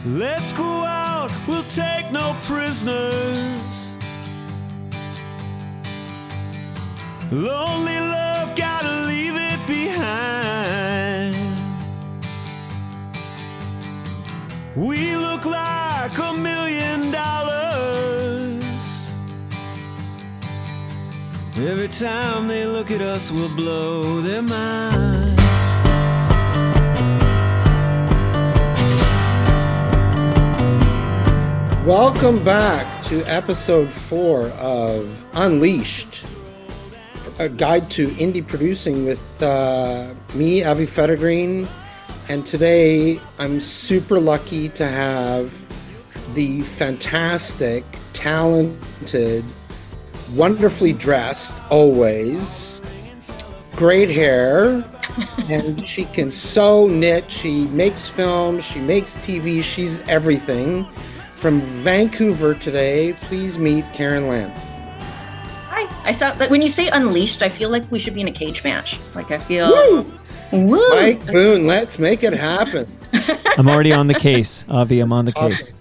Let's go out, we'll take no prisoners. Lonely love, gotta leave it behind. We look like $1 million. Every time they look at us, we'll blow their mind. Welcome back to episode 4 of Unleashed, a guide to indie producing with me, Avi Federgreen. And today I'm super lucky to have the fantastic, talented, wonderfully dressed, always, great hair, and she can sew, knit, she makes films, she makes TV, she's everything. From Vancouver today, please meet Karen Lam. Hi. I saw that when you say Unleashed, I feel like we should be in a cage match. Like I feel... Woo! Mike Boone, let's make it happen. I'm already on the case, Avi. I'm on the case.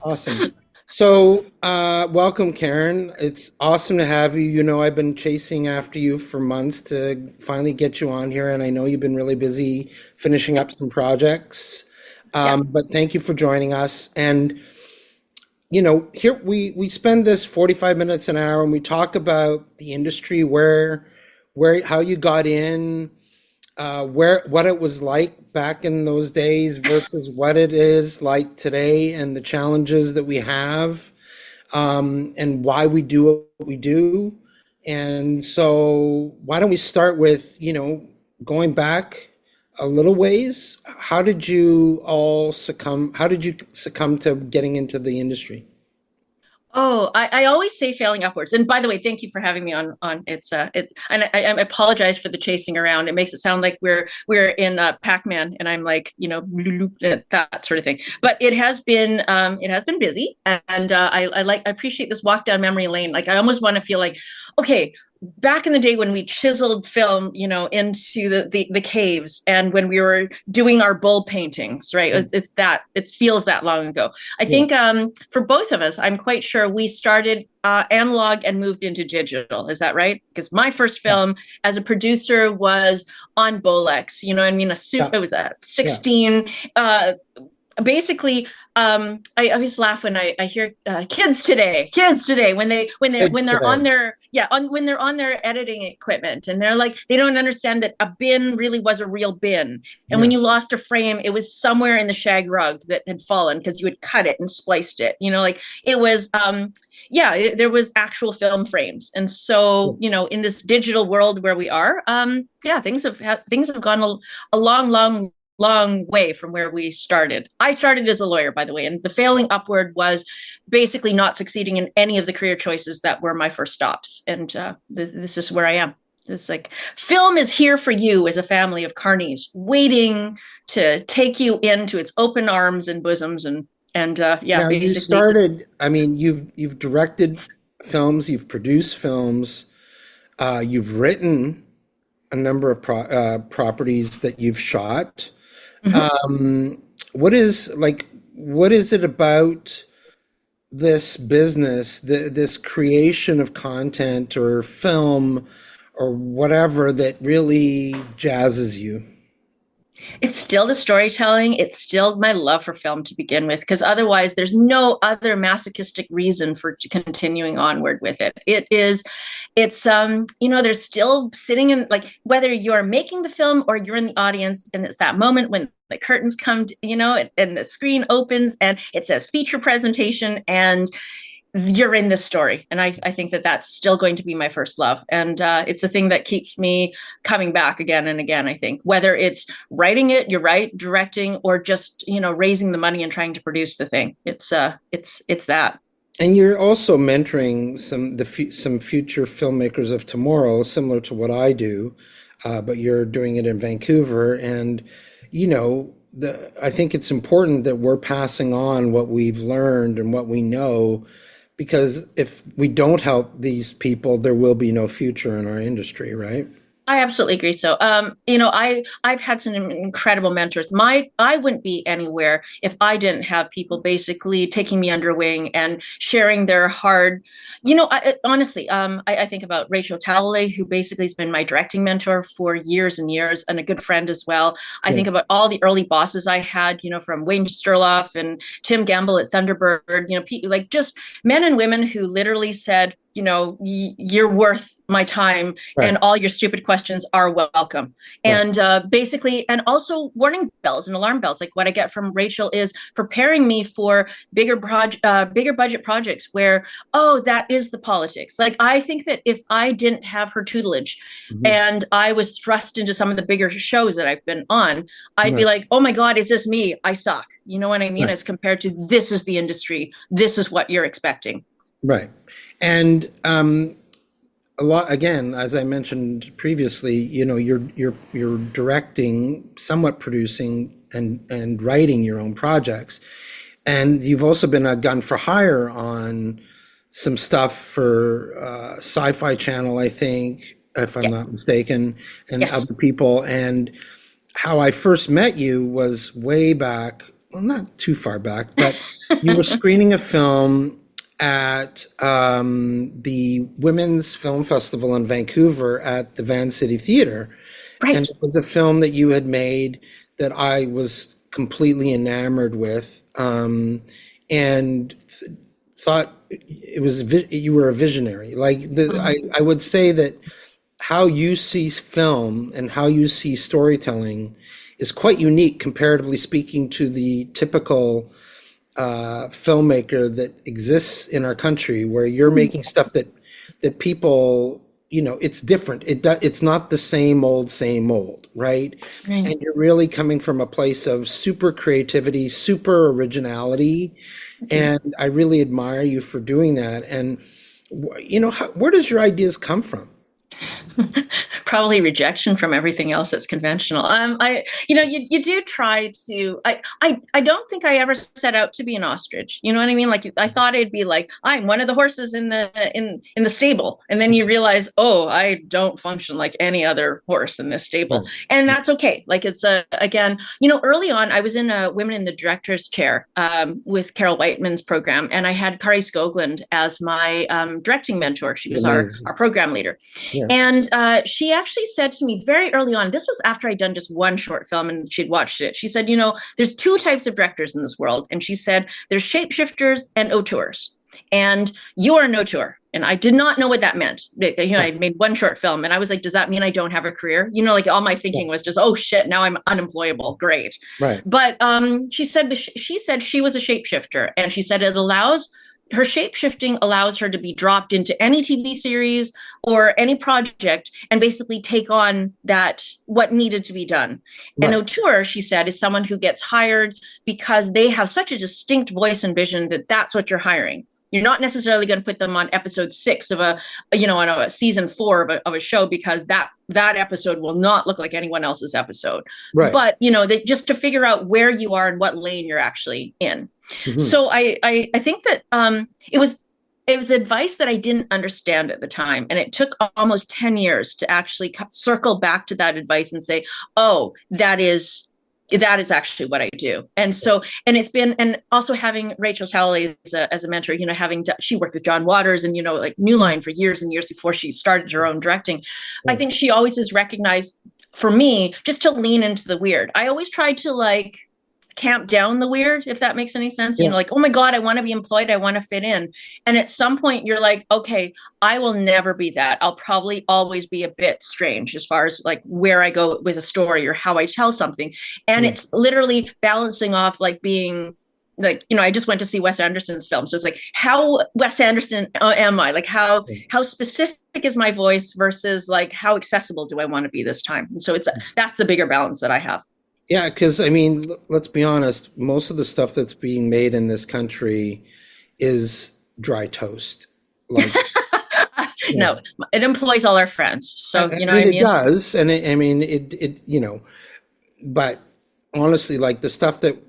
Awesome. So, welcome, Karen. It's awesome to have you. You know, I've been chasing after you for months to finally get you on here, and I know you've been really busy finishing up some projects. But thank you for joining us. And, you know, here we spend this 45 minutes an hour, and we talk about the industry, how you got in, what it was like back in those days versus what it is like today, and the challenges that we have, and why we do what we do. And so why don't we start with, you know, going back a little ways. How did you succumb to getting into the industry? Oh, I always say failing upwards. And by the way, thank you for having me on. And I apologize for the chasing around. It makes it sound like we're in Pac-Man, and I'm like, you know, that sort of thing. But it has been busy, and I appreciate this walk down memory lane. Like I almost want to feel like, okay, back in the day when we chiseled film, you know, into the caves, and when we were doing our bull paintings, right? It feels that long ago. I think for both of us, I'm quite sure we started analog and moved into digital. Is that right? Because my first film as a producer was on Bolex, you know, I mean, it was a 16, basically, I always laugh when I hear kids today when they're on their editing equipment, and they're like, they don't understand that a bin really was a real bin, and when you lost a frame, it was somewhere in the shag rug that had fallen because you had cut it and spliced it, you know, like it was there was actual film frames. And so, you know, in this digital world where we are, things have gone a long way from where we started. I started as a lawyer, by the way, and the failing upward was basically not succeeding in any of the career choices that were my first stops. And this is where I am. It's like film is here for you as a family of carnies, waiting to take you into its open arms and bosoms. And now basically, you started. I mean, you've directed films, you've produced films, you've written a number of properties that you've shot. Mm-hmm. What is it about this business, this creation of content or film or whatever that really jazzes you? It's still the storytelling. It's still my love for film to begin with, because otherwise there's no other masochistic reason for continuing onward with it. It's you know, there's still sitting in, like, whether you're making the film or you're in the audience, and it's that moment when the curtains come, you know, and the screen opens and it says feature presentation, and you're in this story. And I think that that's still going to be my first love. And it's the thing that keeps me coming back again and again, I think, whether it's writing it, you're right, directing, or just, you know, raising the money and trying to produce the thing. It's that. And you're also mentoring some future filmmakers of tomorrow, similar to what I do, but you're doing it in Vancouver. And, you know, I think it's important that we're passing on what we've learned and what we know, because if we don't help these people, there will be no future in our industry, right? I absolutely agree. So, I've had some incredible mentors. I wouldn't be anywhere if I didn't have people basically taking me under wing and sharing their hard, honestly, I think about Rachel Talalay, who basically has been my directing mentor for years and years, and a good friend as well. I Yeah. think about all the early bosses I had, from Wayne Sturloff and Tim Gamble at Thunderbird, like just men and women who literally said, you're worth my time, Right. and all your stupid questions are welcome. Right. And basically, and also warning bells and alarm bells. Like what I get from Rachel is preparing me for bigger budget projects where, oh, that is the politics. Like I think that if I didn't have her tutelage and I was thrust into some of the bigger shows that I've been on, I'd be like, oh my God, is this me? I suck. You know what I mean? Right. As compared to this is the industry. This is what you're expecting. Right. And a lot, again, as I mentioned previously, you're directing, somewhat producing and writing your own projects. And you've also been a gun for hire on some stuff for Sci-Fi Channel, I think, if I'm not mistaken, and other people. And how I first met you was way back, well, not too far back, but you were screening a film at the Women's Film Festival in Vancouver at the Van City Theatre. Right. And it was a film that you had made that I was completely enamored with, and thought it was you were a visionary. Like I would say that how you see film and how you see storytelling is quite unique, comparatively speaking, to the typical filmmaker that exists in our country, where you're making stuff that people, it's different. It's not the same old, right? And you're really coming from a place of super creativity, super originality, and I really admire you for doing that. And where does your ideas come from? Probably rejection from everything else that's conventional. You do try to. I don't think I ever set out to be an ostrich. You know what I mean? Like I thought it'd be like I'm one of the horses in the stable, and then you realize, oh, I don't function like any other horse in this stable, and that's okay. Like it's again, early on, I was in a Women in the Directors chair with Carol Whiteman's program, and I had Kari Skoglund as my directing mentor. She was our program leader. Yeah. And she actually said to me very early on, this was after I'd done just one short film and she'd watched it. She said, there's two types of directors in this world. And she said, there's shapeshifters and auteurs. And you are an auteur. And I did not know what that meant. I made one short film and I was like, does that mean I don't have a career? Like all my thinking was just, oh shit, now I'm unemployable. Great. Right. But she said she was a shapeshifter, and she said her shape-shifting allows her to be dropped into any TV series or any project and basically take on what needed to be done. Right. An auteur, she said, is someone who gets hired because they have such a distinct voice and vision that that's what you're hiring. You're not necessarily going to put them on episode 6 of on a season 4 of a show, because that episode will not look like anyone else's episode. Right. But, just to figure out where you are and what lane you're actually in. Mm-hmm. So I think that it was advice that I didn't understand at the time. And it took almost 10 years to actually circle back to that advice and say, oh, that is actually what I do. And so, and it's been, and also having Rachel Talalay as a mentor, she worked with John Waters and, like New Line for years and years before she started her own directing. Yeah. I think she always has recognized for me just to lean into the weird. I always tried to tamp down the weird, if that makes any sense. Yeah. Oh my God, I want to be employed. I want to fit in. And at some point you're like, okay, I will never be that. I'll probably always be a bit strange as far as where I go with a story or how I tell something. And it's literally balancing off being I just went to see Wes Anderson's film. So it's how Wes Anderson am I? How specific is my voice versus how accessible do I want to be this time? And so that's the bigger balance that I have. Yeah, because let's be honest, most of the stuff that's being made in this country is dry toast. No, it employs all our friends. So it does, and it but honestly, the stuff that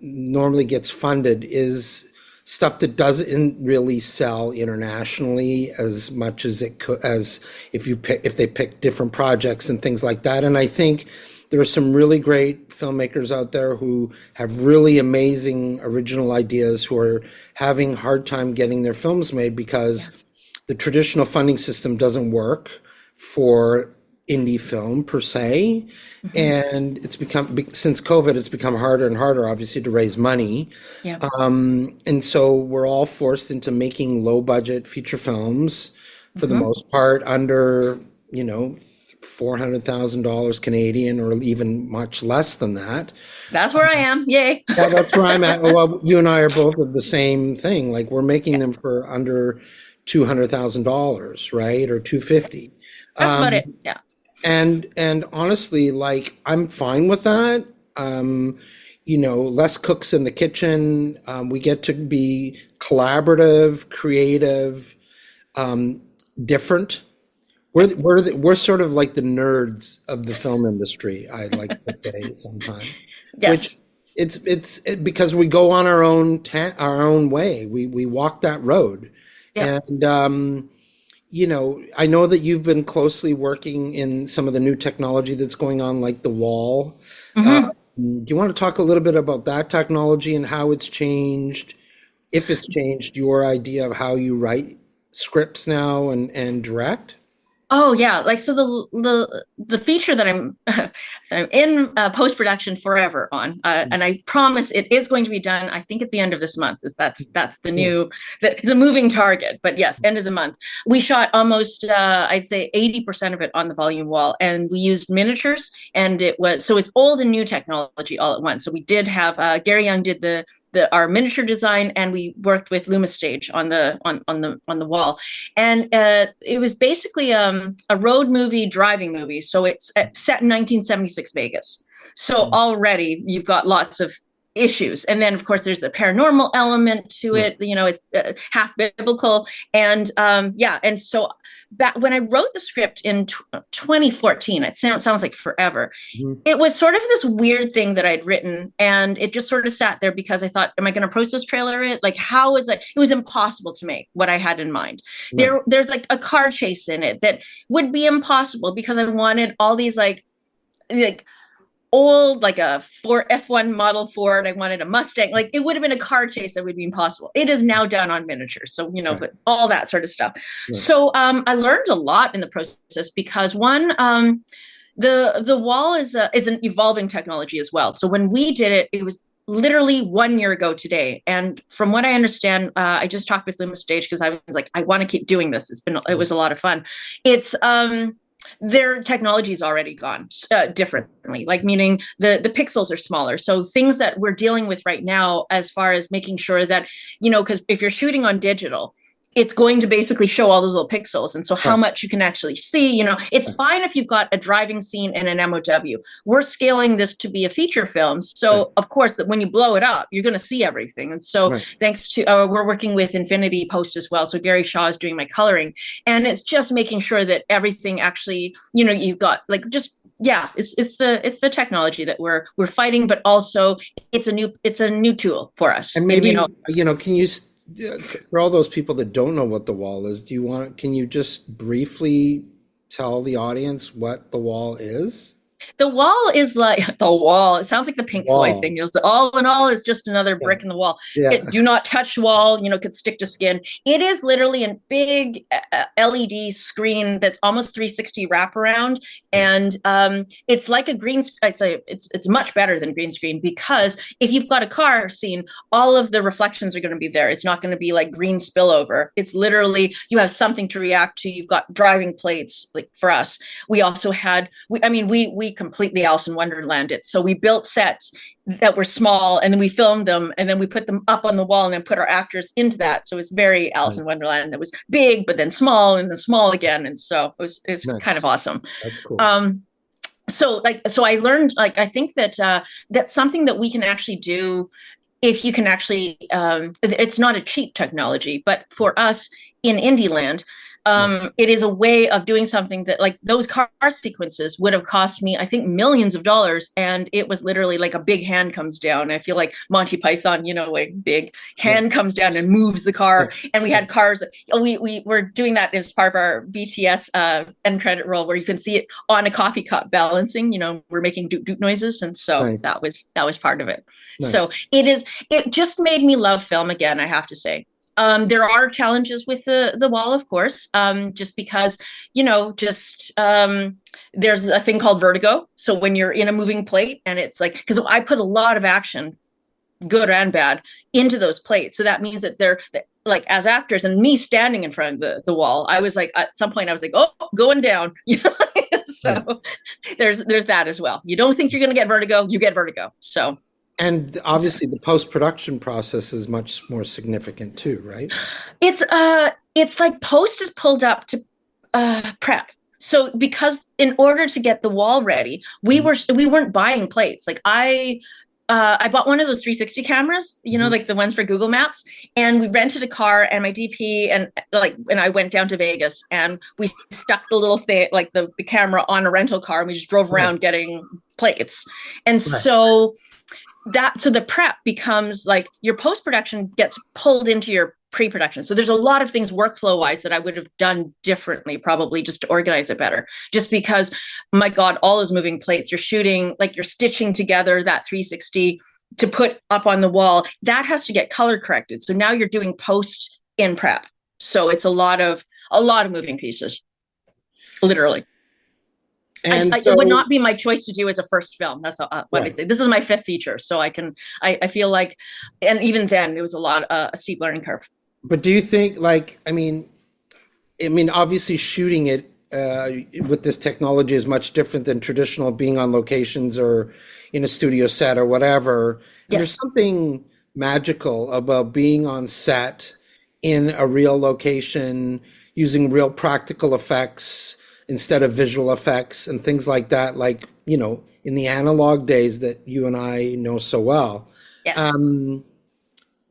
normally gets funded is stuff that doesn't really sell internationally as much as it could, as if they pick different projects and things like that. And I think there are some really great filmmakers out there who have really amazing original ideas who are having a hard time getting their films made because the traditional funding system doesn't work for indie film per se. And it's become, since COVID, it's become harder and harder, obviously, to raise money. Yeah. And so we're all forced into making low budget feature films for the most part under, $400,000 Canadian, or even much less than that. That's where I am. Yay. Yeah, that's where I'm at. Well, you and I are both of the same thing. Like, we're making them for under $200,000, right? Or 250. That's about it. Yeah. And honestly, like, I'm fine with that. Less cooks in the kitchen. We get to be collaborative, creative, different. We're sort of like the nerds of the film industry, I like to say sometimes. Yes. Which it's because we go on our own way. We walk that road. Yeah. And I know that you've been closely working in some of the new technology that's going on, like the wall. Do you want to talk a little bit about that technology and how it's changed, if it's changed your idea of how you write scripts now and direct? Oh yeah, like so the feature that I'm that I'm in post-production forever on, and I promise it is going to be done. I think at the end of this month. That's the new. It's a moving target, but yes, end of the month. We shot almost I'd say 80% of it on the volume wall, and we used miniatures, and it's old and new technology all at once. So we did have Gary Young did our miniature design, and we worked with Loomis Stage on the wall, and it was basically a road movie, driving movie. So it's set in 1976 Vegas. So already you've got lots of issues, and then of course there's a paranormal element to it. It's half biblical, and and so back when I wrote the script in 2014, it sounds like forever. It was sort of this weird thing that I'd written, and it just sort of sat there because I thought, am I going to process trailer it? Like, how is it? It was impossible to make what I had in mind. There's like a car chase in it that would be impossible because I wanted all these like old, like a F1 Model Ford. I wanted a Mustang. Like, it would have been a car chase that would be impossible. It is now done on miniatures. So, but all that sort of stuff. Right. So I learned a lot in the process because one, the wall is an evolving technology as well. So when we did it, it was literally 1 year ago today. And from what I understand, I just talked with Loomis Stage because I was like, I want to keep doing this. It was a lot of fun. It's, their technology is already gone differently, like meaning the pixels are smaller. So things that we're dealing with right now, as far as making sure that, because if you're shooting on digital, it's going to basically show all those little pixels. And so how much you can actually see, it's fine if you've got a driving scene and an MOW. We're scaling this to be a feature film. So of course, that when you blow it up, you're going to see everything. And so thanks to, we're working with Infinity Post as well. So Gary Shaw is doing my coloring, and it's just making sure that everything actually, you've got like just, it's the technology that we're fighting, but also it's a new tool for us. And maybe, can you, for all those people that don't know what the wall is, can you just briefly tell the audience what the wall is? The wall is like the wall. It sounds like the Pink Floyd thing. All in all, is just another brick in the wall. Do not touch wall. Could stick to skin. It is literally a big LED screen that's almost 360 wraparound, and it's like a green. It's much better than green screen because if you've got a car scene, all of the reflections are going to be there. It's not going to be like green spillover. It's literally you have something to react to. You've got driving plates. Like for us, we also had. We completely Alice in Wonderland it. So we built sets that were small, and then we filmed them, and then we put them up on the wall, and then put our actors into that. So it was very Alice in Wonderland. That was big, but then small, and then small again. And so it was kind of awesome. That's cool. So I learned, I think that that's something that we can actually do if you can actually, it's not a cheap technology, but for us in Indie land, It is a way of doing something that, like, those car sequences would have cost me, I think, millions of dollars, and it was literally like a big hand comes down. I feel like Monty Python, like big hand comes down and moves the car, and we had cars that we were doing that as part of our BTS end credit roll, where you can see it on a coffee cup balancing. We're making doot doot noises, and so that was part of it. So it just made me love film again, I have to say. There are challenges with the wall, of course, just because, there's a thing called vertigo. So when you're in a moving plate, and it's like, because I put a lot of action, good and bad, into those plates. So that means that they're like, as actors, and me standing in front of the wall, I was like, at some point I was like, oh, going down. So there's that as well. You don't think you're going to get vertigo, you get vertigo. So. And obviously the post-production process is much more significant too, right? It's like post is pulled up to prep. So because in order to get the wall ready, we weren't buying plates. Like I bought one of those 360 cameras, like the ones for Google Maps, and we rented a car, and my DP and I went down to Vegas, and we stuck the little thing, like the camera, on a rental car, and we just drove around getting plates. And so the prep becomes like your post-production gets pulled into your pre-production. So there's a lot of things workflow wise that I would have done differently, probably, just to organize it better, just because, my God, all those moving plates, you're shooting, like you're stitching together that 360 to put up on the wall, that has to get color corrected. So now you're doing post in prep. So it's a lot of moving pieces, literally. And it would not be my choice to do as a first film. That's what I say. This is my fifth feature, so I feel like, and even then, it was a steep learning curve. But do you think, obviously shooting it with this technology is much different than traditional being on locations or in a studio set or whatever. And there's something magical about being on set in a real location, using real practical effects instead of visual effects and things like that, in the analog days that you and I know so well. Yes.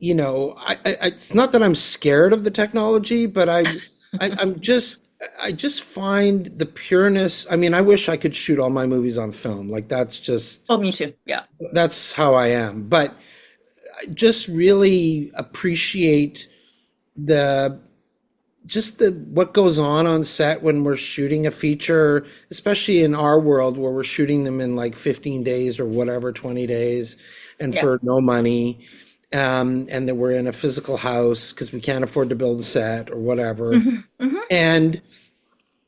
It's not that I'm scared of the technology, but I just find the pureness. I mean, I wish I could shoot all my movies on film. Like, that's just... Oh, me too. Yeah. That's how I am. But I just really appreciate what goes on set when we're shooting a feature, especially in our world where we're shooting them in like 15 days or whatever, 20 days, and for no money. And that we're in a physical house because we can't afford to build a set or whatever. And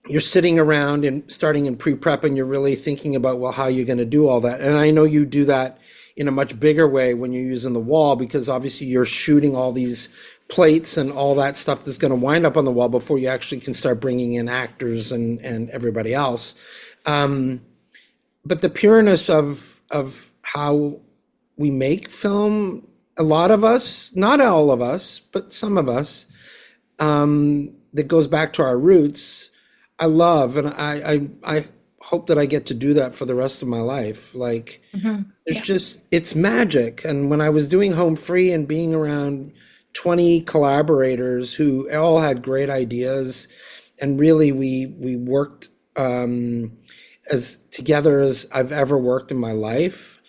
you're sitting around and starting in pre-prep, and you're really thinking about, well, how you're going to do all that. And I know you do that in a much bigger way when you're using the wall, because obviously you're shooting all these plates and all that stuff that's going to wind up on the wall before you actually can start bringing in actors and everybody else. But the pureness of how we make film, a lot of us, not all of us, but some of us, that goes back to our roots, I love, and I hope that I get to do that for the rest of my life. Like, it's magic. And when I was doing Home Free and being around 20 collaborators who all had great ideas, and really we worked as together as I've ever worked in my life.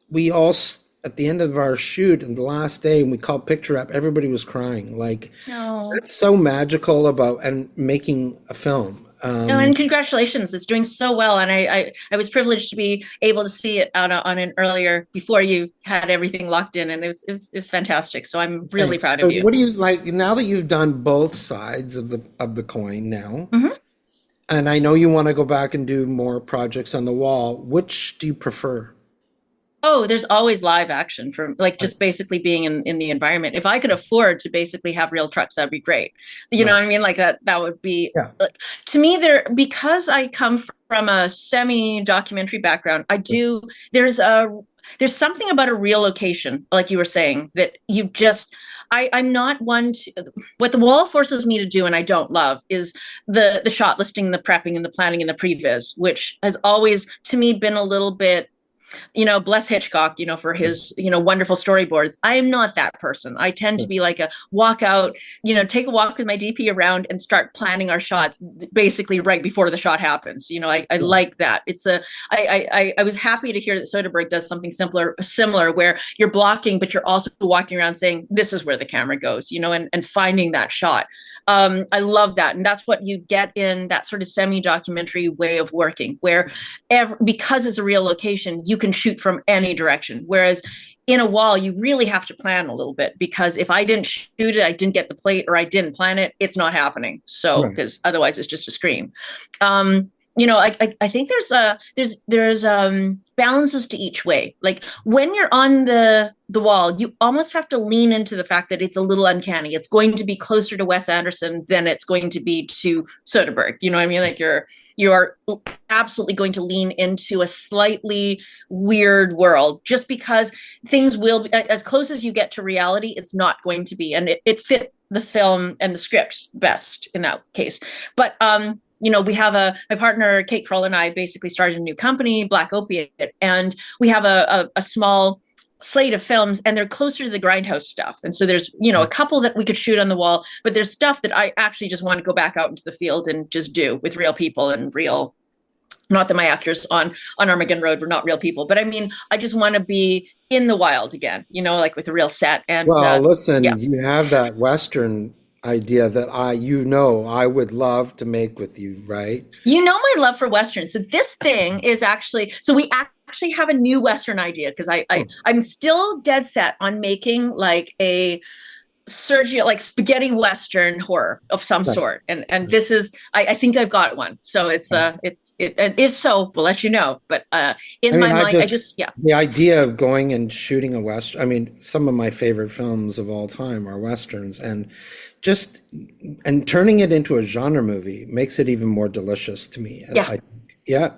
We all, at the end of our shoot and the last day, and we called picture up, everybody was crying. Like, that's so magical about and making a film. And congratulations, it's doing so well. And I was privileged to be able to see it on an earlier, before you had everything locked in, and it was fantastic. So I'm really proud of you. What do you like now that you've done both sides of the coin now? And I know you want to go back and do more projects on the wall. Which do you prefer? Oh, there's always live action, from like just basically being in the environment. If I could afford to basically have real trucks, that'd be great. You know what I mean? Like that would be, like, to me, because I come from a semi-documentary background, there's something about a real location, like you were saying, that I'm not one to, what the wall forces me to do, and I don't love, is the shot listing, the prepping and the planning and the previs, which has always, to me, been a little bit, bless Hitchcock, for his, wonderful storyboards. I am not that person. I tend to be like a walk out, take a walk with my DP around and start planning our shots basically right before the shot happens. I like that. I was happy to hear that Soderbergh does something similar where you're blocking, but you're also walking around saying, this is where the camera goes, and finding that shot. I love that. And that's what you get in that sort of semi-documentary way of working, where because it's a real location, you can shoot from any direction. Whereas in a wall, you really have to plan a little bit, because if I didn't shoot it, I didn't get the plate, or I didn't plan it, it's not happening. So, because otherwise it's just a screen. I think there's balances to each way. Like when you're on the wall, you almost have to lean into the fact that it's a little uncanny. It's going to be closer to Wes Anderson than it's going to be to Soderbergh. You know what I mean? Like you are absolutely going to lean into a slightly weird world, just because things will be, as close as you get to reality, it's not going to be. And it fit the film and the script best in that case. But we have my partner, Kate Kroll, and I basically started a new company, Black Opiate, and we have a small slate of films, and they're closer to the grindhouse stuff. And so there's, a couple that we could shoot on the wall, but there's stuff that I actually just want to go back out into the field and just do with real people and real, not that my actors on Armageddon Road were not real people, but I mean, I just want to be in the wild again, like with a real set. And listen, you have that Western idea that I would love to make with you, right? My love for Westerns. So this thing is actually, we actually have a new Western idea, because I'm still dead set on making like a Sergio, like spaghetti Western horror of some sort. And this is, I think I've got one. So if so, we'll let you know. But in my mind, the idea of going and shooting a Western, I mean, some of my favorite films of all time are Westerns, and turning it into a genre movie makes it even more delicious to me. Right? Yeah.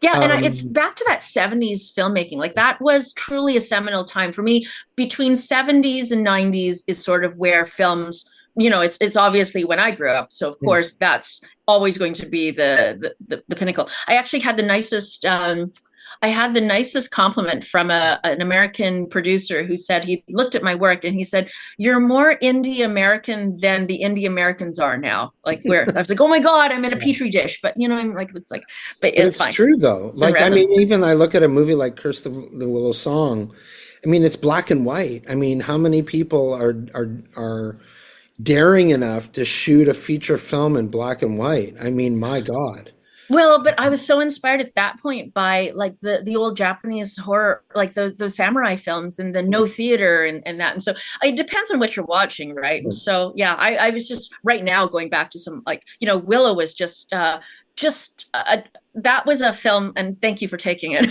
And it's back to that 70s filmmaking. Like that was truly a seminal time for me. Between 70s and 90s is sort of where films, it's obviously when I grew up. So of course that's always going to be the pinnacle. I actually had the nicest compliment from an American producer who said, he looked at my work and he said, "You're more indie American than the indie Americans are now." Like I was like, oh my God, I'm in a petri dish. But I'm like, but it's fine. It's true though. Like, I mean, even I look at a movie like Curse the Willow Song. I mean, it's black and white. I mean, how many people are daring enough to shoot a feature film in black and white? I mean, my God. Well, but I was so inspired at that point by like the old Japanese horror, like those samurai films and the no theater and that. And so it depends on what you're watching, right? And so, yeah, I was just right now going back to some Willow was just that was a film, and thank you for taking it.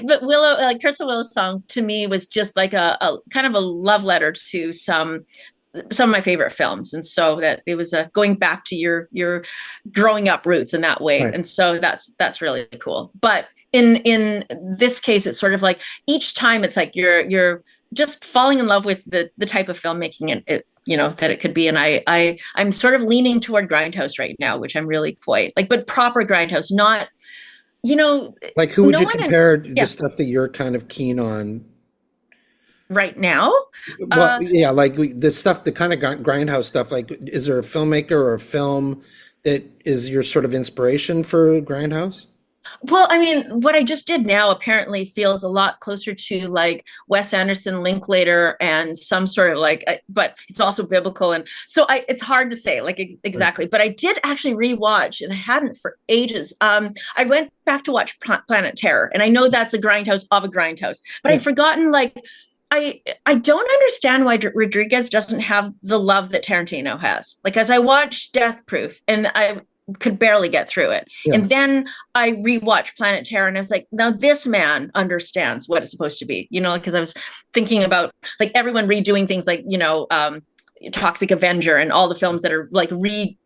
But Willow, like Curse of Willow Song to me was just like a kind of a love letter to some of my favorite films. And so that it was going back to your growing up roots in that way. Right. And so that's really cool. But in this case, it's sort of like each time it's like you're just falling in love with the type of filmmaking and it, that it could be. And I'm sort of leaning toward grindhouse right now, which I'm really quite like, but proper grindhouse, not, like who would you compare the stuff that you're kind of keen on right now? Well, like the stuff, the kind of grindhouse stuff, like is there a filmmaker or a film that is your sort of inspiration for grindhouse? Well, I mean, what I just did now apparently feels a lot closer to like Wes Anderson, Linklater, and some sort of like, but it's also biblical. And so it's hard to say like exactly, but I did actually rewatch, and I hadn't for ages. I went back to watch Planet Terror, and I know that's a grindhouse of a grindhouse, but I'd forgotten like, I don't understand why Rodriguez doesn't have the love that Tarantino has. Like as I watched Death Proof, and I could barely get through it. Yeah. And then I rewatched Planet Terror, and I was like, now this man understands what it's supposed to be, because I was thinking about like everyone redoing things like, Toxic Avenger and all the films that are like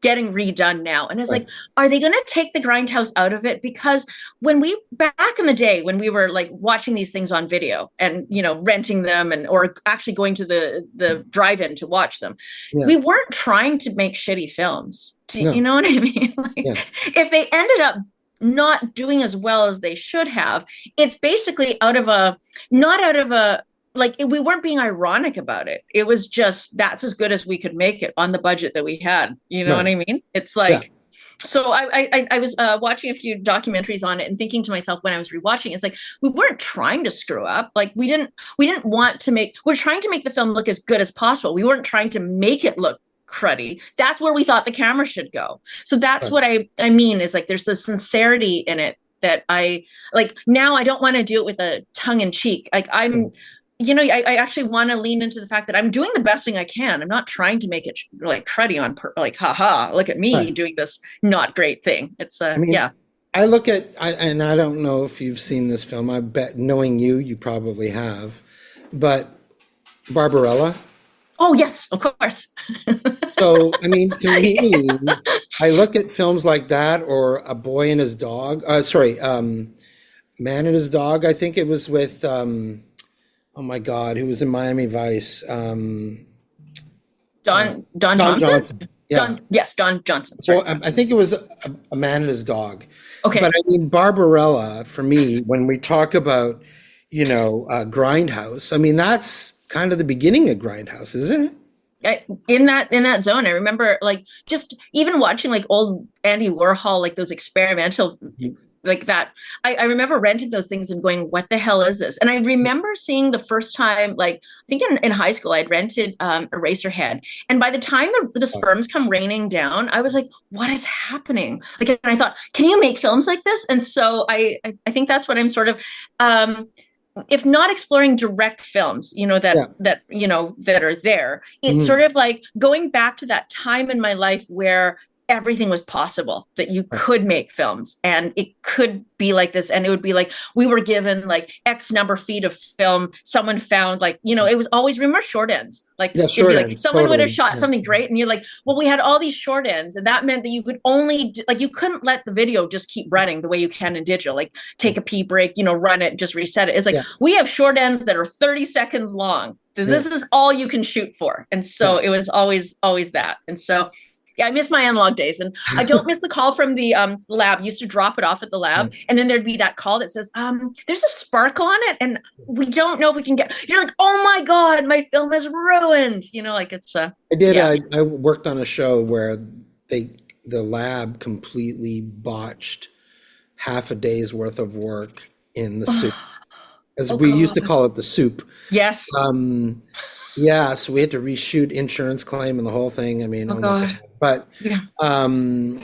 getting redone now. And I was like, are they going to take the grindhouse out of it? Because back in the day when we were like watching these things on video and, renting them or actually going to the drive-in to watch them, we weren't trying to make shitty films. You know what I mean? If they ended up not doing as well as they should have, it's basically out of a, not out of a, like we weren't being ironic about it. It was just that's as good as we could make it on the budget that we had. You know what Right. I mean? It's Yeah. like, so I was watching a few documentaries on it and thinking to myself when I was rewatching, it's like we weren't trying to screw up. Like we didn't want to make. We're trying to make the film look as good as possible. We weren't trying to make it look cruddy. That's where we thought the camera should go. So that's Right. what I mean is like there's this sincerity in it that I like. Now I don't want to do it with a tongue in cheek. Like I'm. You know, I actually want to lean into the fact that I'm doing the best thing I can. I'm not trying to make it like cruddy on like, haha, look at me Right. doing this not great thing. It's I mean, yeah. I look at, and I don't know if you've seen this film. I bet, knowing you, you probably have. But Barbarella. Oh yes, of course. So, I mean, to me, I look at films like that, or A Boy and His Dog. Man and His Dog. I think it was with, oh my God, who was in Miami Vice? Don Don Johnson? Johnson. Yeah. Don Johnson. Sorry. Well, I think it was a Man and His Dog. Okay. But I mean, Barbarella, for me, when we talk about, Grindhouse, I mean, that's kind of the beginning of Grindhouse, isn't it? In that zone, I remember like just even watching like old Andy Warhol, like those experimental like that. I remember renting those things and going, what the hell is this? And I remember seeing the first time, like I think in high school, I'd rented Eraserhead. And by the time the sperms come raining down, I was like, what is happening? Like, and I thought, can you make films like this? And so I think that's what I'm sort of if not exploring direct films, that are there, it's sort of like going back to that time in my life where everything was possible, that you could make films and it could be like this. And it would be like, we were given like X number feet of film. Someone found like, it was always, remember short ends? Like, short like ends, someone would have totally. shot something great. And you're like, well, we had all these short ends. And that meant that you could only, you couldn't let the video just keep running the way you can in digital, like take a pee break, run it, just reset it. It's like, we have short ends that are 30 seconds long. This is all you can shoot for. And so it was always that. And so, yeah, I miss my analog days, and I don't miss the call from the lab. Used to drop it off at the lab, and then there'd be that call that says, "There's a sparkle on it, and we don't know if we can get." You're like, "Oh my god, my film is ruined!" Like it's. I did. Yeah. I worked on a show where the lab completely botched half a day's worth of work in the soup, as we used to call it, the soup. Yes. Yeah, so we had to reshoot insurance claim and the whole thing. I mean, God. But I mean,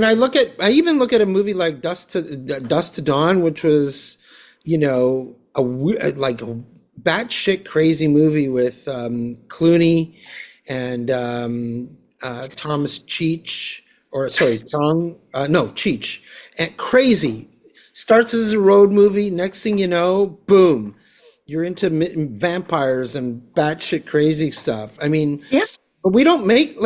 I even look at a movie like Dust to Dawn, which was, like a batshit crazy movie with Clooney and Thomas Cheech, Cheech, and crazy. Starts as a road movie. Next thing you know, boom. You're into vampires and batshit crazy stuff. I mean, but we don't make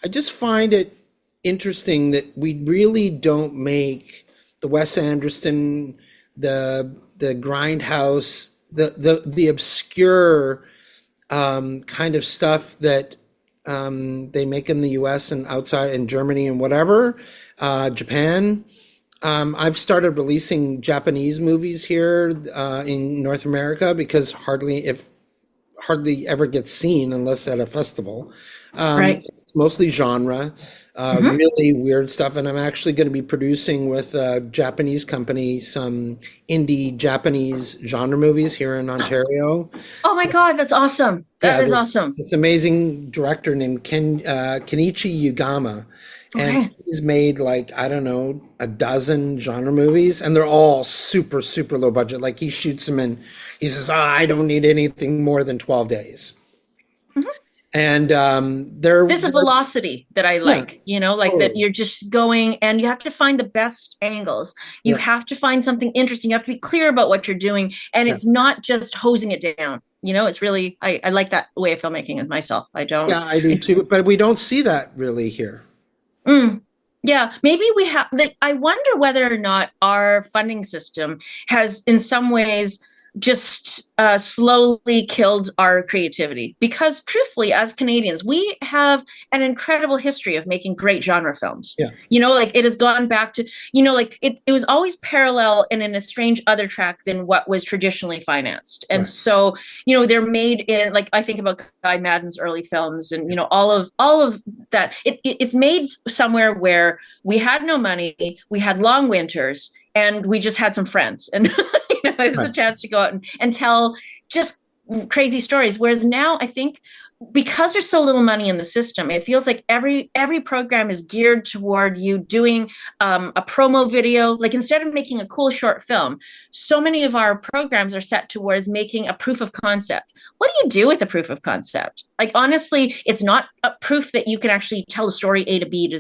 I just find it interesting that we really don't make the Wes Anderson, the Grindhouse, the obscure kind of stuff that they make in the U.S. and outside in Germany and whatever, Japan. I've started releasing Japanese movies here in North America because hardly ever gets seen unless at a festival. Right. It's mostly genre, really weird stuff. And I'm actually going to be producing with a Japanese company some indie Japanese genre movies here in Ontario. Oh my God, that's awesome. That is awesome. This amazing director named Kenichi Yugama. And he's made I don't know, a dozen genre movies, and they're all super, super low budget. Like he shoots them in, he says, I don't need anything more than 12 days. And there's a velocity that I like, that you're just going and you have to find the best angles. You have to find something interesting. You have to be clear about what you're doing. And it's not just hosing it down. It's really, I like that way of filmmaking myself. I don't. Yeah, I do too. But we don't see that really here. Yeah, maybe we have. I wonder whether or not our funding system has, in some ways, just slowly killed our creativity. Because truthfully, as Canadians, we have an incredible history of making great genre films. Yeah. Like it has gone back to, like it was always parallel and in a strange other track than what was traditionally financed. And so, they're made in, like, I think about Guy Madden's early films and, all of that. It's made somewhere where we had no money, we had long winters, and we just had some friends. And it was a chance to go out and tell just crazy stories. Whereas now, I think because there's so little money in the system, it feels like every program is geared toward you doing a promo video. Like, instead of making a cool short film, so many of our programs are set towards making a proof of concept. What do you do with a proof of concept? Like, honestly, it's not a proof that you can actually tell a story A to B to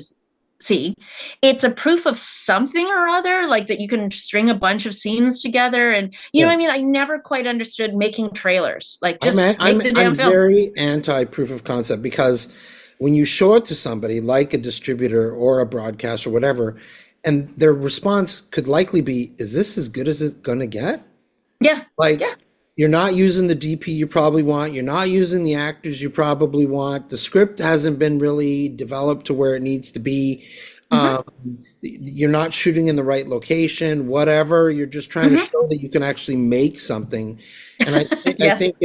C. It's a proof of something or other, like that you can string a bunch of scenes together. And you know what I mean? I never quite understood making trailers. Like, just make the damn film. I'm very anti proof of concept, because when you show it to somebody like a distributor or a broadcast or whatever, and their response could likely be, is this as good as it's going to get? Yeah. You're not using the DP you probably want. You're not using the actors you probably want. The script hasn't been really developed to where it needs to be. You're not shooting in the right location, whatever. You're just trying to show that you can actually make something. And I think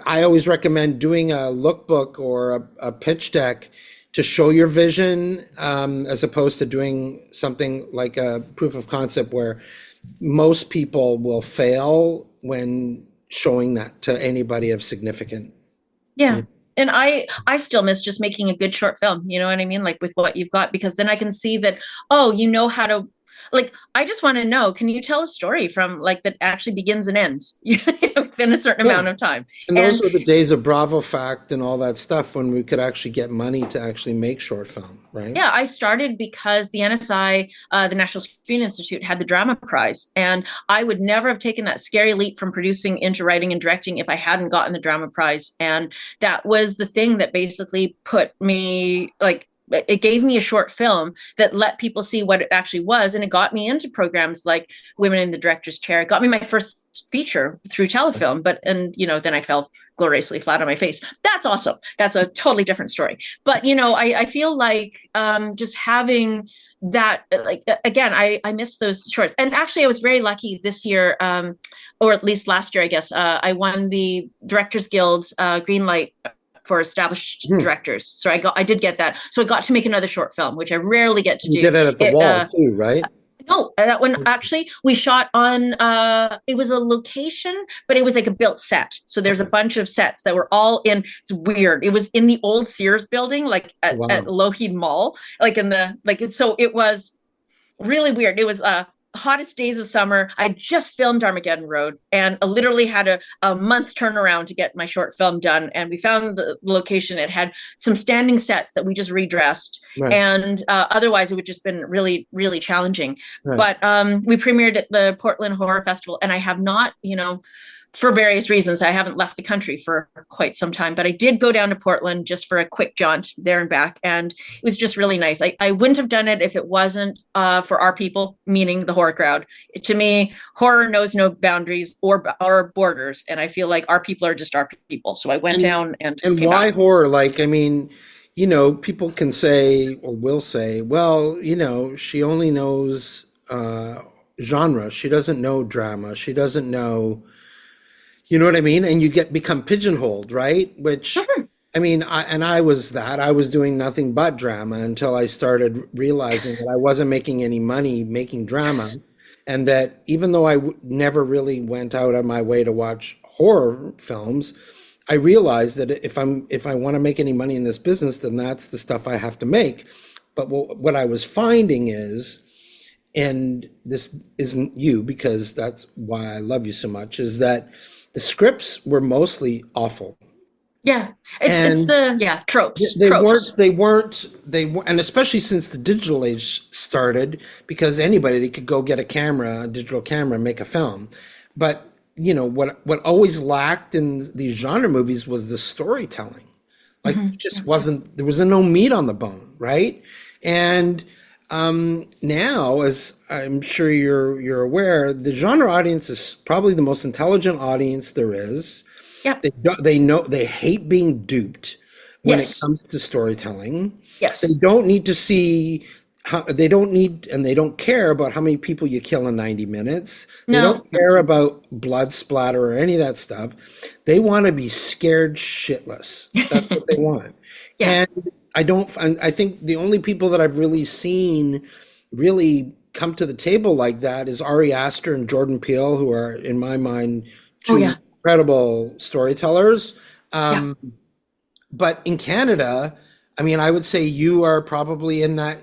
I always recommend doing a lookbook or a pitch deck to show your vision, as opposed to doing something like a proof of concept where most people will fail when showing that to anybody of significant. Yeah. And I still miss just making a good short film, you know what I mean? Like, with what you've got, because then I can see that, how to, like, I just want to know, can you tell a story from, like, that actually begins and ends within a certain amount of time? And those were the days of Bravo Fact and all that stuff, when we could actually get money to actually make short film, right? Yeah, I started because the NSI, the National Screen Institute, had the drama prize. And I would never have taken that scary leap from producing into writing and directing if I hadn't gotten the drama prize. And that was the thing that basically put me, like, it gave me a short film that let people see what it actually was. And it got me into programs like Women in the Director's Chair. It got me my first feature through telefilm, then I fell gloriously flat on my face. That's awesome. That's a totally different story. But, I feel like just having that, like, again, I miss those shorts. And actually, I was very lucky this year, or at least last year, I guess. I won the Directors Guild green light for established directors. So I did get that. So I got to make another short film, which I rarely get to do. You did it at the wall too, right? No, that one actually we shot on, it was a location, but it was like a built set. So there's a bunch of sets that were all in, it's weird. It was in the old Sears building, like at Lougheed Mall, so it was really weird. It was hottest days of summer. I just filmed Armageddon Road, and I literally had a month turnaround to get my short film done. And we found the location. It had some standing sets that we just redressed. Right. And otherwise it would just been really, really challenging. Right. But we premiered at the Portland Horror Festival, and I have not, for various reasons, I haven't left the country for quite some time, but I did go down to Portland just for a quick jaunt there and back. And it was just really nice. I wouldn't have done it if it wasn't for our people, meaning the horror crowd. To me, horror knows no boundaries or borders. And I feel like our people are just our people. So I went down and why back. Horror? Like, I mean, people can say or will say, well, she only knows genre. She doesn't know drama. She doesn't know... You know what I mean? And you become pigeonholed, right? Which, I mean, I was doing nothing but drama until I started realizing that I wasn't making any money making drama. And that even though I never really went out of my way to watch horror films, I realized that if I want to make any money in this business, then that's the stuff I have to make. But what I was finding is, and this isn't you, because that's why I love you so much, is that the scripts were mostly awful. Yeah, it's the tropes. They weren't, and especially since the digital age started, because anybody could go get a digital camera, and make a film. But what always lacked in these genre movies was the storytelling. Like, just wasn't. There was no meat on the bone, right? And Now, as I'm sure you're aware, the genre audience is probably the most intelligent audience there is. Yep. They know they hate being duped when it Yes. comes to storytelling. They Yes. don't need to see how they don't need and they don't care about how many people you kill in 90 minutes. They No. don't care about blood splatter or any of that stuff. They want to be scared shitless. That's what they want. Yeah. And I think the only people that I've really seen really come to the table like that is Ari Aster and Jordan Peele, who are, in my mind, Oh two yeah. incredible storytellers. Yeah. But in Canada, I mean, I would say you are probably Yeah.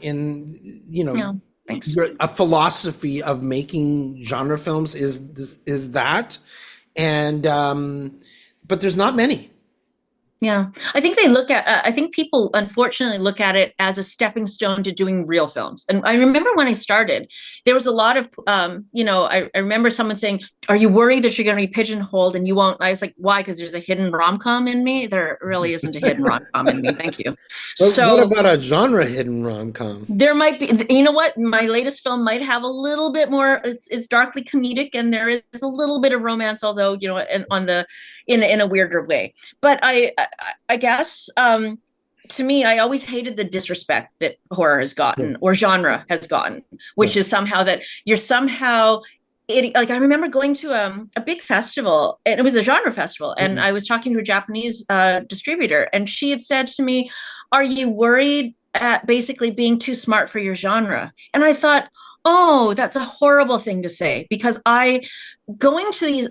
Thanks. a philosophy of making genre films is that, and but there's not many. Yeah, I think people unfortunately look at it as a stepping stone to doing real films. And I remember when I started, there was a lot of, I remember someone saying, "Are you worried that you're going to be pigeonholed and you won't?" I was like, "Why? Because there's a hidden rom-com in me." There really isn't a hidden rom-com in me. Thank you. What So about a genre hidden rom-com? there might be, you know what? My latest film might have a little bit more. It's darkly comedic, and there is a little bit of romance, although in a weirder way. But I guess to me, I always hated the disrespect that horror has gotten or genre has gotten, which is somehow that you're somehow. Like I remember going to a big festival, and it was a genre festival, and I was talking to a Japanese distributor, and she had said to me, "Are you worried at basically being too smart for your genre?" And I thought, oh, that's a horrible thing to say, because going to these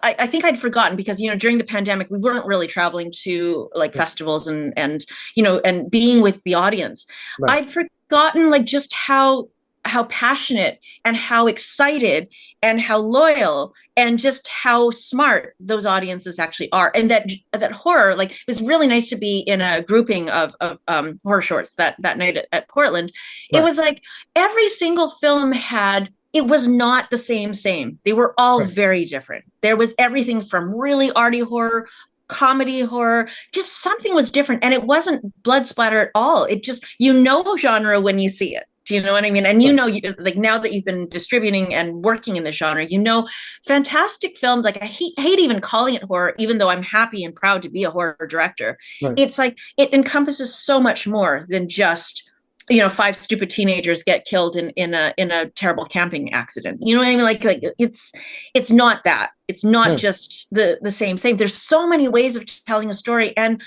I think I'd forgotten, because during the pandemic we weren't really traveling to like festivals and being with the audience. Right. I'd forgotten like just how passionate and how excited and how loyal and just how smart those audiences actually are, and that horror, like, it was really nice to be in a grouping of horror shorts that night at Portland. It was like every single film it was not the same. They were all very different. There was everything from really arty horror, comedy horror, just something was different, and it wasn't blood splatter at all. It just, genre when you see it. Do you know what I mean? And like, now that you've been distributing and working in the genre, fantastic films. Like I hate even calling it horror, even though I'm happy and proud to be a horror director. Right. It's like it encompasses so much more than just 5 stupid teenagers get killed in a terrible camping accident. You know what I mean? Like it's not that. It's not just the same thing. There's so many ways of telling a story, and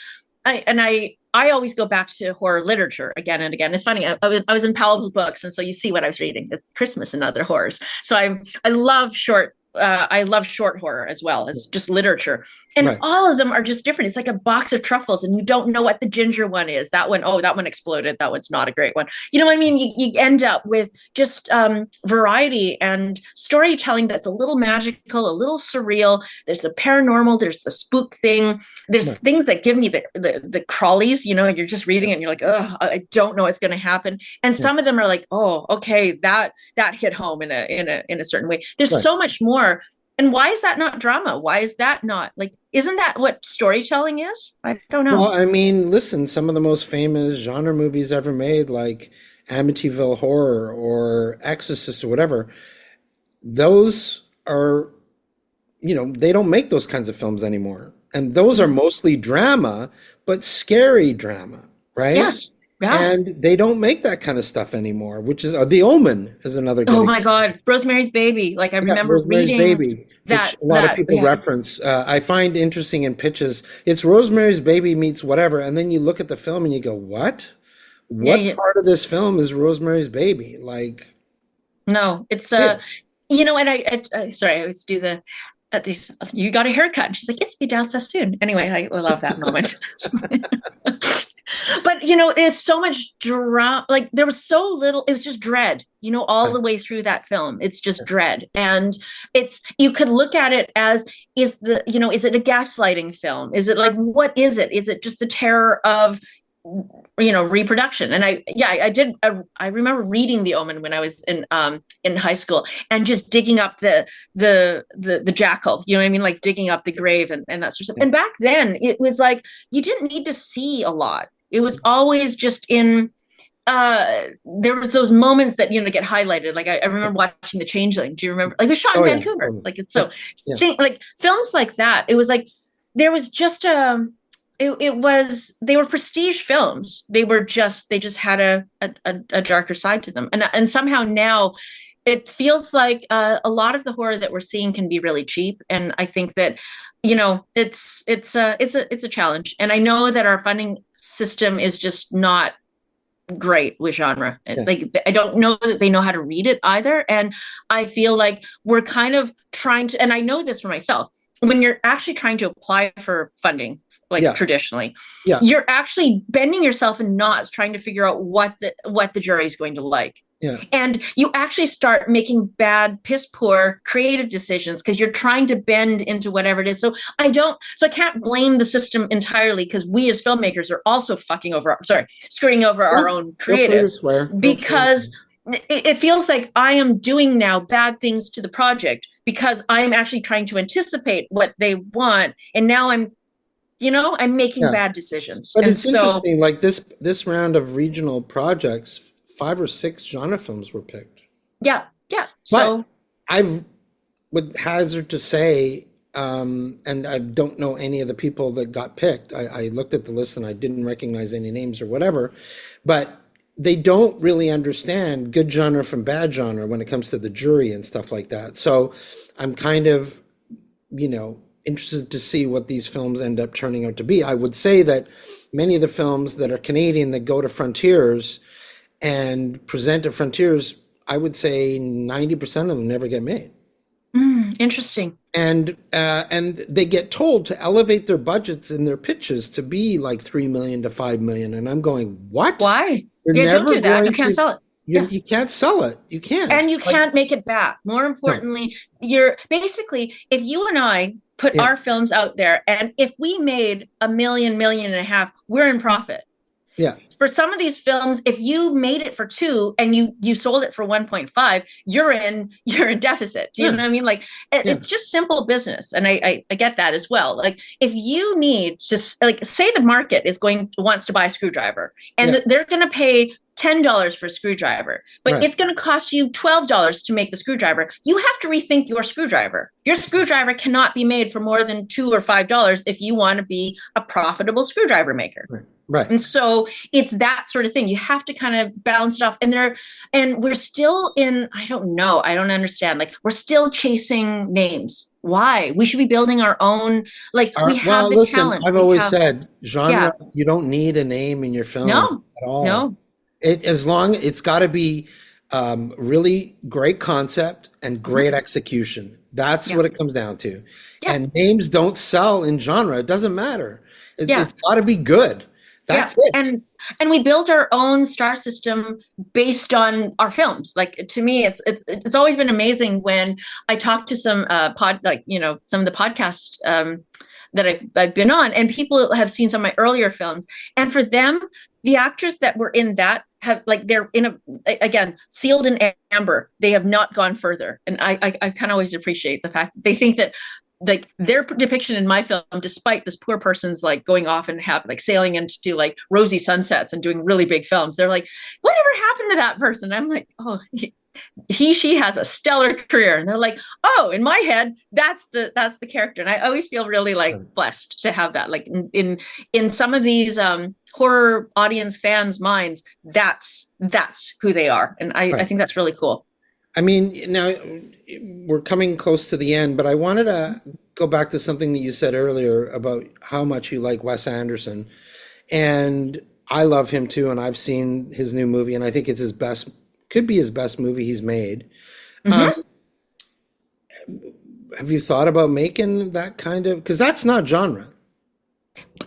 I always go back to horror literature again and again. It's funny. I was in Powell's books, and so you see what I was reading. It's Christmas and Other Horrors. So I love short. I love short horror as well as just literature, and all of them are just different. It's like a box of truffles, and you don't know what the ginger one is. That one exploded. That one's not a great one. You know what I mean? You end up with just variety and storytelling that's a little magical, a little surreal. There's the paranormal. There's the spook thing. There's things that give me the crawlies. You're just reading it, and you're like, oh, I don't know what's going to happen. And some of them are like, oh, okay, that hit home in a certain way. There's so much more. And why is that not drama? Why is that not, like, isn't that what storytelling is? I don't know. Well, I mean, listen, some of the most famous genre movies ever made, like Amityville Horror or Exorcist or whatever, those are, they don't make those kinds of films anymore. And those are mostly drama, but scary drama, right? Yes. Yeah. And they don't make that kind of stuff anymore, which is The Omen is another good Oh my example. God, Rosemary's Baby. Like I remember Rosemary's reading Baby, which a lot of people reference. I find interesting in pitches. It's Rosemary's Baby meets whatever, and then you look at the film and you go, "What? What part of this film is Rosemary's Baby?" Like, no, it's and I sorry, I always do the. At least you got a haircut. And she's like, it's be down so soon. Anyway, I love that moment. But there's so much drama. Like there was so little. It was just dread. All the way through that film, it's just dread. And you could look at it as, is it a gaslighting film? Is it like, what is it? Is it just the terror of reproduction? And I remember reading The Omen when I was in high school, and just digging up the jackal, you know what I mean, like digging up the grave and that sort of stuff. And back then it was like you didn't need to see a lot. It was always just in there was those moments that get highlighted. Like I remember watching The Changeling. Do you remember? Like it was shot in Vancouver. Yeah. Like it's so like films like that. It was like there was just they were prestige films. They just had a darker side to them, and somehow now it feels like a lot of the horror that we're seeing can be really cheap. And I think that it's a challenge. And I know that our funding system is just not great with genre. Like I don't know that they know how to read it either. And I feel like we're kind of trying to, and I know this for myself, when you're actually trying to apply for funding, like traditionally, you're actually bending yourself in knots trying to figure out what the jury is going to like. And you actually start making bad, piss poor creative decisions because you're trying to bend into whatever it is. So I can't blame the system entirely, because we as filmmakers are also screwing over our own creatives, because it feels like I am doing now bad things to the project because I'm actually trying to anticipate what they want. And now I'm making bad decisions. But it's interesting, like this round of regional projects, 5 or 6 genre films were picked. Yeah. So I would hazard to say, and I don't know any of the people that got picked. I looked at the list and I didn't recognize any names or whatever, but they don't really understand good genre from bad genre when it comes to the jury and stuff like that. So I'm kind of, interested to see what these films end up turning out to be. I would say that many of the films that are Canadian that go to Frontiers and present at Frontiers, I would say 90% of them never get made. Interesting. And they get told to elevate their budgets and their pitches to be like $3 million to $5 million. And I'm going, what? Why? Don't do that. You can't sell it. You can't sell it. You can't. And you can't make it back. More importantly, you're basically, if you and I put our films out there, and if we made $1 million, $1.5 million, we're in profit. Yeah. For some of these films, if you made it for 2 and you sold it for 1.5, you're in deficit. Do you know what I mean? Like it's just simple business. And I get that as well. Like if you need to, like, say the market wants to buy a screwdriver and they're going to pay $10 for a screwdriver, but it's going to cost you $12 to make the screwdriver. You have to rethink your screwdriver. Your screwdriver cannot be made for more than $2 or $5 if you want to be a profitable screwdriver maker. Right. And so it's that sort of thing. You have to kind of balance it off. And we're still in, I don't know. I don't understand. Like we're still chasing names. Why? We should be building our own, we have the talent. I've always said genre, you don't need a name in your film at all. No. It's got to be really great concept and great execution. That's what it comes down to. And names don't sell in genre. It doesn't matter. It's got to be good. That's it. And we built our own star system based on our films. Like to me, it's always been amazing when I talk to some some of the podcasts that I've been on, and people have seen some of my earlier films, and for them, the actors that were in that have they're in again sealed in amber. They have not gone further, and I kind of always appreciate the fact that they think that their depiction in my film, despite this poor person's going off and sailing into rosy sunsets and doing really big films, they're like, whatever happened to that person? I'm like, oh, she has a stellar career. And they're like, oh, in my head, that's the character. And I always feel really blessed to have that. Like in some of these horror audience fans' minds, that's who they are. And I think that's really cool. I mean, now we're coming close to the end, but I wanted to go back to something that you said earlier about how much you like Wes Anderson. And I love him too, and I've seen his new movie, and I think it's could be his best movie he's made. Mm-hmm. Have you thought about making that kind of, because that's not genre.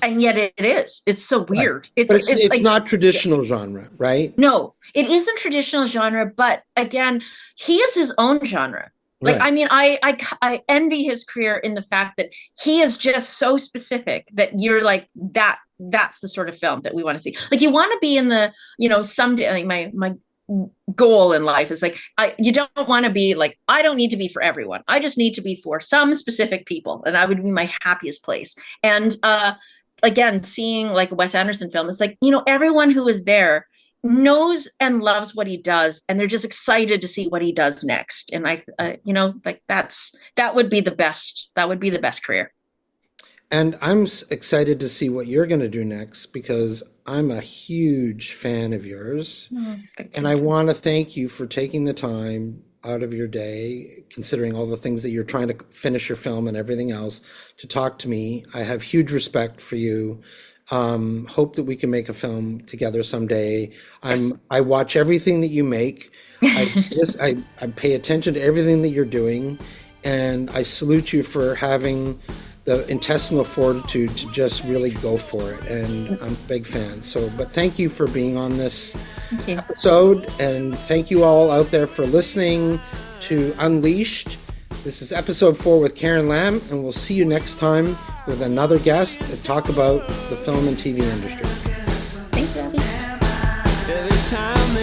And yet it is. It's so weird. Right. It's not traditional genre, right? No, it isn't traditional genre. But again, he is his own genre. I mean, I envy his career in the fact that he is just so specific that you're like, that's the sort of film that we want to see. Like you want to be in the, someday, my goal in life is you don't want to be I don't need to be for everyone. I just need to be for some specific people, and that would be my happiest place. And again, seeing a Wes Anderson film, it's everyone who is there knows and loves what he does, and they're just excited to see what he does next. And like that would be the best. That would be the best career. And I'm excited to see what you're going to do next because I'm a huge fan of yours. And I want to thank you for taking the time out of your day, considering all the things that you're trying to finish your film and everything else, to talk to me. I have huge respect for you. Hope that we can make a film together someday. Yes. I watch everything that you make. I pay attention to everything that you're doing, and I salute you for having the intestinal fortitude to just really go for it. And I'm a big fan. But thank you for being on this episode, and thank you all out there for listening to Unleashed. This is episode 4 with Karen Lam, and we'll see you next time with another guest to talk about the film and TV industry. Thanks, Avi. Every time